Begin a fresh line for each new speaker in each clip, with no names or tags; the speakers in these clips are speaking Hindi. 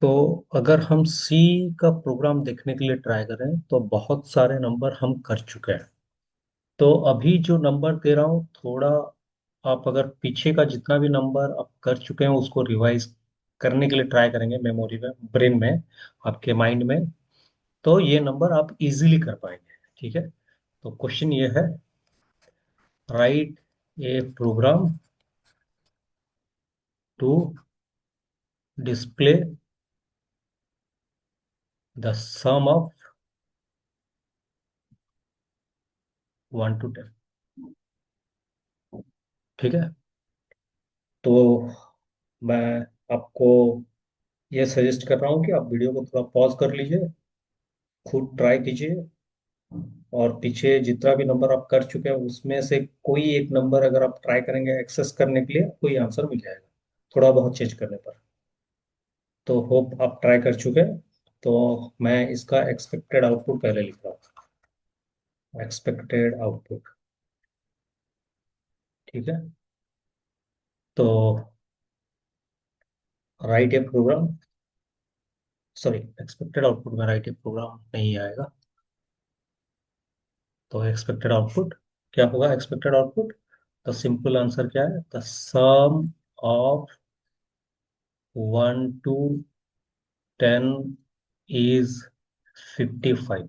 तो अगर हम सी का प्रोग्राम देखने के लिए ट्राई करें तो बहुत सारे नंबर हम कर चुके हैं। तो अभी जो नंबर दे रहा हूँ थोड़ा, आप अगर पीछे का जितना भी नंबर आप कर चुके हैं उसको रिवाइज करने के लिए ट्राई करेंगे मेमोरी में, ब्रेन में, आपके माइंड में, तो ये नंबर आप इजीली कर पाएंगे। ठीक है। तो क्वेश्चन ये है, write a program to display the sum of 1 to 10। ठीक है। तो मैं आपको ये सजेस्ट कर रहा हूँ कि आप वीडियो को थोड़ा पॉज कर लीजिए, खुद ट्राई कीजिए, और पीछे जितना भी नंबर आप कर चुके हैं उसमें से कोई एक नंबर अगर आप ट्राई करेंगे एक्सेस करने के लिए, कोई आंसर मिल जाएगा थोड़ा बहुत चेंज करने पर। तो होप आप ट्राई कर चुके हैं। तो मैं इसका एक्सपेक्टेड आउटपुट पहले लिख रहा हूँ, एक्सपेक्टेड आउटपुट। ठीक है। तो write a program, sorry, expected output में राइट ए प्रोग्राम नहीं आएगा। तो एक्सपेक्टेड आउटपुट क्या होगा? एक्सपेक्टेड आउटपुट, तो सिंपल आंसर क्या है? The sum of 1 to 10 is 55।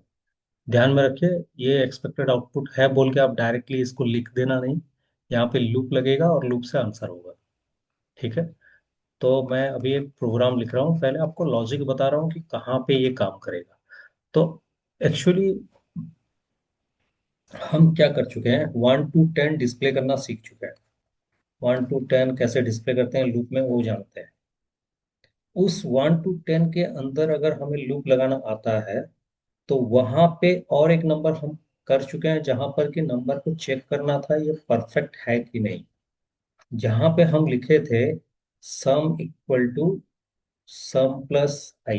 ध्यान में रखिए, ये एक्सपेक्टेड आउटपुट है बोल के आप डायरेक्टली इसको लिख देना नहीं, यहाँ पे लूप लगेगा और लूप से आंसर होगा। ठीक है। तो मैं अभी एक प्रोग्राम लिख रहा हूँ, पहले आपको लॉजिक बता रहा हूँ कि कहाँ पे ये काम करेगा। तो एक्चुअली हम क्या कर चुके हैं, 1 to 10 डिस्प्ले करना सीख चुके हैं। 1 to 10 कैसे डिस्प्ले करते हैं लूप में वो जानते हैं। उस 1 to 10 के अंदर अगर हमें लूप लगाना आता है तो वहां पे और एक नंबर हम कर चुके हैं जहां पर कि नंबर को चेक करना था ये परफेक्ट है कि नहीं। जहां पे हम लिखे थे sum equal to sum plus I,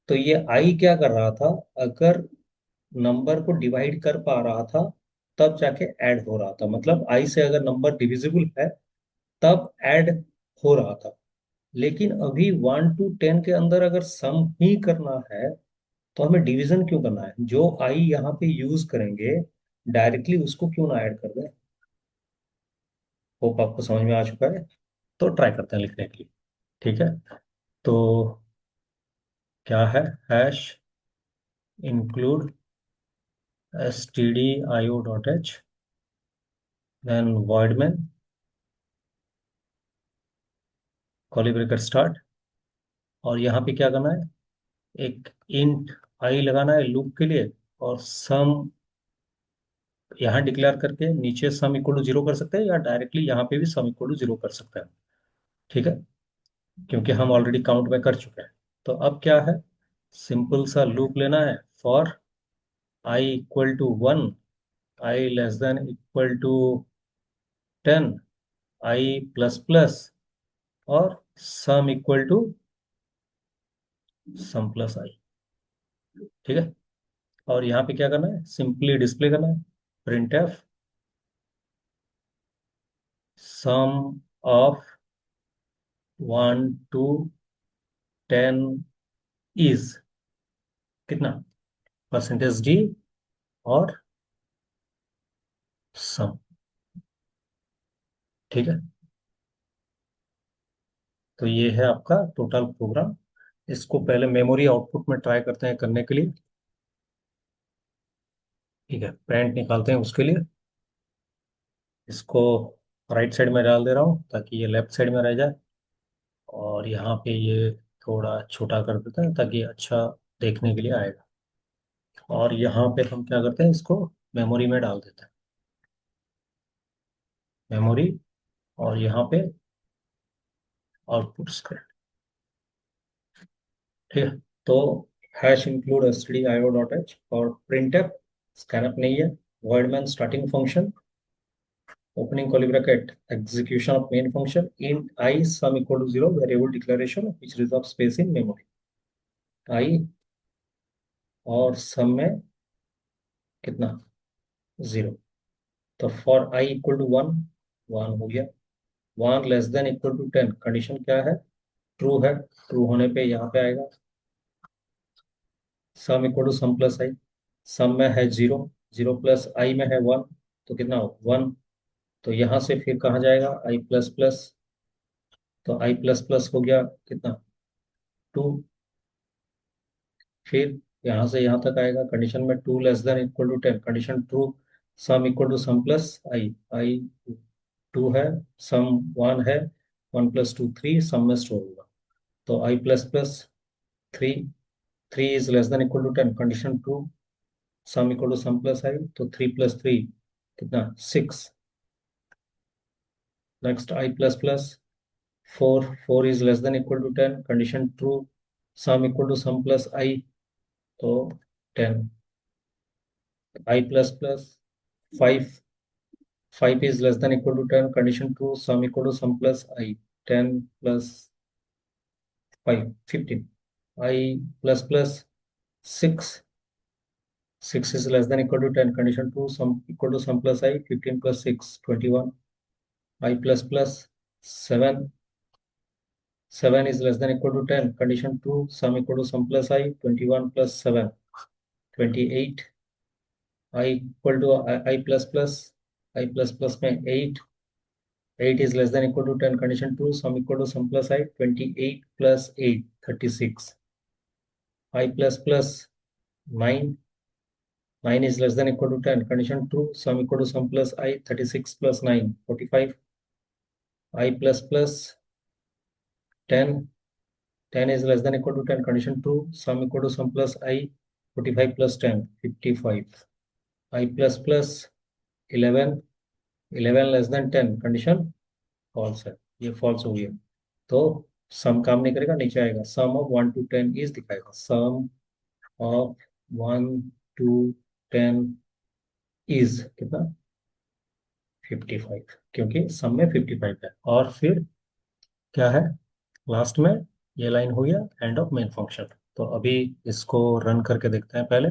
तो ये आई क्या कर रहा था? अगर नंबर को डिवाइड कर पा रहा था तब जाके ऐड हो रहा था, मतलब आई से अगर नंबर डिविजिबल है तब ऐड हो रहा था। लेकिन अभी 1 to 10 के अंदर अगर सम ही करना है तो हमें डिवीजन क्यों करना है? जो आई यहाँ पे यूज करेंगे डायरेक्टली उसको क्यों ना ऐड कर दें। होप आपको समझ में आ चुका है। तो ट्राई करते हैं लिखने के लिए। ठीक है। तो क्या है? Hash include stdio.h, then void में कर्ली ब्रैकेट स्टार्ट, और यहाँ पे क्या करना है? एक इंट आई लगाना है लूप के लिए, और सम यहाँ डिक्लेयर करके नीचे सम इक्वल टू 0 कर सकते हैं, या डायरेक्टली यहाँ पे भी सम इक्वल टू 0 कर सकते हैं। ठीक है। क्योंकि हम ऑलरेडी काउंट में कर चुके हैं। तो अब क्या है? सिंपल सा लूप लेना है, for I equal to 1, I less than equal to 10, I plus plus, और sum equal to sum plus I. ठीक है। और यहाँ पे क्या करना है? सिंपली डिस्प्ले करना है, print f sum of 1 to 10 is कितना? परसेंटेज डी और सम। ठीक है। तो ये है आपका टोटल प्रोग्राम। इसको पहले मेमोरी आउटपुट में ट्राई करते हैं करने के लिए। ठीक है, पैरेंट निकालते हैं उसके लिए। इसको राइट साइड में डाल दे रहा हूँ ताकि ये लेफ्ट साइड में रह जाए, और यहाँ पे ये थोड़ा छोटा कर देते हैं ताकि अच्छा देखने के लिए आएगा। और यहाँ पे हम क्या करते हैं, इसको मेमोरी में डाल देते हैं, मेमोरी, और यहाँ पे आउटपुट स्क्रिप्ट। ठीक है। तो hash include s t d i o dot h और प्रिंट एफ, स्कैनअप नहीं है, void main starting function, opening curly bracket, execution of main function, int I sum equal to 0, variable declaration which reserves space in memory। I और sum में कितना? 0। तो for I equal to 1, 1 हो गया। 1 less than equal to 10, condition क्या है? ट्रू है, ट्रू होने पे यहाँ पे आएगा sum equal to sum plus I. Sum में है जीरो, जीरो प्लस आई में है वन, तो कितना हो वन। तो यहाँ से फिर कहाँ जाएगा आई प्लस प्लस, तो आई प्लस प्लस हो गया कितना टू। फिर यहाँ से यहाँ तक आएगा कंडीशन में two less than equal to ten, condition true. Sum equal to sum plus I, I two है, सम वन है, one plus two three, sum में स्टोर होगा। तो I plus plus three, three is less than equal to ten, condition true. Sum equal to sum plus I, तो थ्री प्लस थ्री कितना six. Next I plus plus four, four is less than equal to ten, condition true. Sum equal to sum plus I, तो ten. I plus plus five, five is less than equal to ten, condition true. Sum equal to sum plus I, ten plus five fifteen. I plus plus six, six is less than equal to ten, condition true. Sum equal to sum plus I, fifteen plus six twenty one. I plus plus seven, seven is less than equal to ten, condition true. Sum equal to sum plus I, twenty one plus seven twenty eight. I equal to I plus plus में eight, eight is less than equal to ten, condition true. Sum equal to sum plus I, twenty eight plus eight thirty six. I plus plus nine, nine is less than equal to ten, condition true. Sum equal to sum plus I, thirty six plus nine forty five. I plus plus ten, ten is less than equal to ten, condition true. Sum equal to sum plus i, forty five plus ten fifty five. I plus plus eleven, eleven less than ten, condition false है, ये फॉल्स हो गया। तो सम काम नहीं करेगा, नीचे आएगा sum of one to ten is दिखाएगा, sum of one to ten is कितना फिफ्टी फाइव, क्योंकि सम में फिफ्टी फाइव है। और फिर क्या है लास्ट में, ये लाइन हो गया एंड ऑफ मेन फंक्शन। तो अभी इसको रन करके देखते हैं पहले।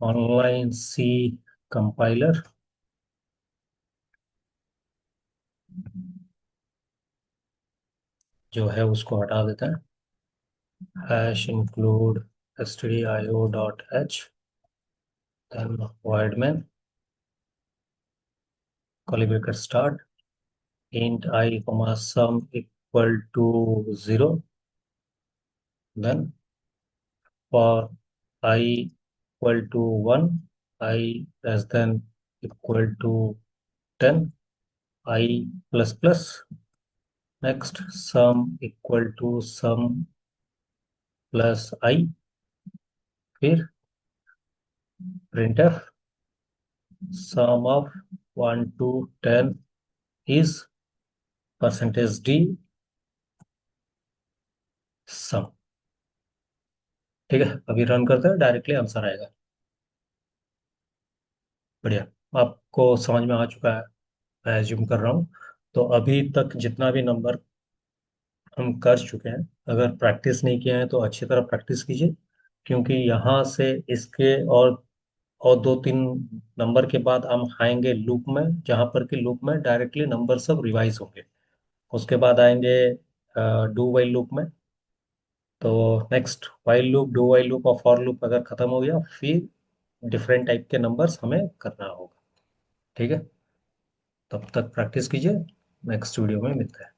ऑनलाइन सी कंपाइलर जो है उसको हटा देते हैं, hash include stdio dot h, then void main curly bracket start int I comma sum equal to 0, then for I equal to 1, I less than equal to 10, I plus plus, next sum equal to sum plus I, फिर printf sum of 1 to 10 is percentage d sum। ठीक है, अभी रन करते हैं, डायरेक्टली आंसर आएगा। बढ़िया, आपको समझ में आ चुका है मैं एज्यूम कर रहा हूँ। तो अभी तक जितना भी नंबर हम कर चुके हैं, अगर प्रैक्टिस नहीं किए हैं तो अच्छी तरह प्रैक्टिस कीजिए, क्योंकि यहाँ से इसके और दो तीन नंबर के बाद हम आएंगे लूप में, जहाँ पर कि लूप में डायरेक्टली नंबर सब रिवाइज होंगे। उसके बाद आएंगे डू वाइल लूप में। तो next while loop, do while loop और फॉर लूप अगर खत्म हो गया, फिर डिफरेंट टाइप के नंबर्स हमें करना होगा। ठीक है, तब तक प्रैक्टिस कीजिए, नेक्स्ट वीडियो में मिलते हैं।